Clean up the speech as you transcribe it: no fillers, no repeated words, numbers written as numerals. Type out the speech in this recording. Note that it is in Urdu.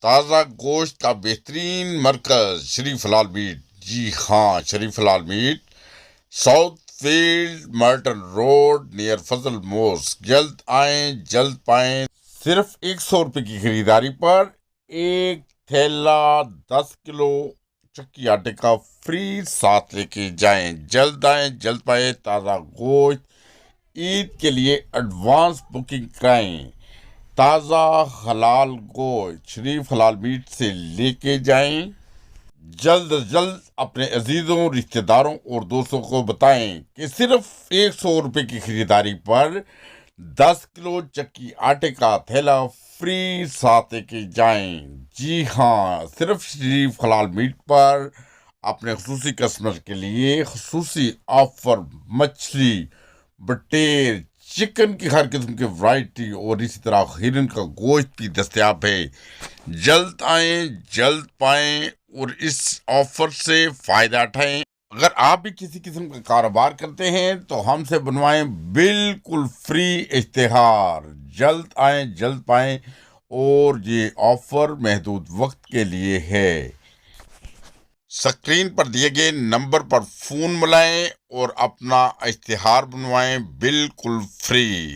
تازہ گوشت کا بہترین مرکز شریف حلال میٹ۔ جی ہاں، Sharif Halal meat, Southfield Merton road near Fazl mosque. جلد آئیں جلد پائیں۔ صرف 100 روپے کی خریداری پر ایک تھیلا 10 کلو چکی آٹے کا فری ساتھ لے کے جائیں۔ جلد آئیں جلد پائیں۔ تازہ گوشت عید کے لیے ایڈوانس بکنگ کرائیں۔ تازہ حلال گوشت شریف حلال میٹ سے لے کے جائیں۔ جلد از جلد اپنے عزیزوں، رشتہ داروں اور دوستوں کو بتائیں کہ صرف 100 روپے کی خریداری پر 10 کلو چکی آٹے کا تھیلا فری ساتھ لے کے جائیں۔ جی ہاں، صرف شریف حلال میٹ پر اپنے خصوصی کسٹمر کے لیے خصوصی آفر۔ مچھلی، بٹیر، چکن کی ہر قسم کی ورائٹی اور اسی طرح ہرن کا گوشت بھی دستیاب ہے۔ جلد آئیں جلد پائیں اور اس آفر سے فائدہ اٹھائیں۔ اگر آپ بھی کسی قسم کا کاروبار کرتے ہیں تو ہم سے بنوائیں بالکل فری اشتہار۔ جلد آئیں جلد پائیں اور یہ آفر محدود وقت کے لیے ہے۔ سکرین پر دیے گئے نمبر پر فون ملائیں اور اپنا اشتہار بنوائیں بالکل فری۔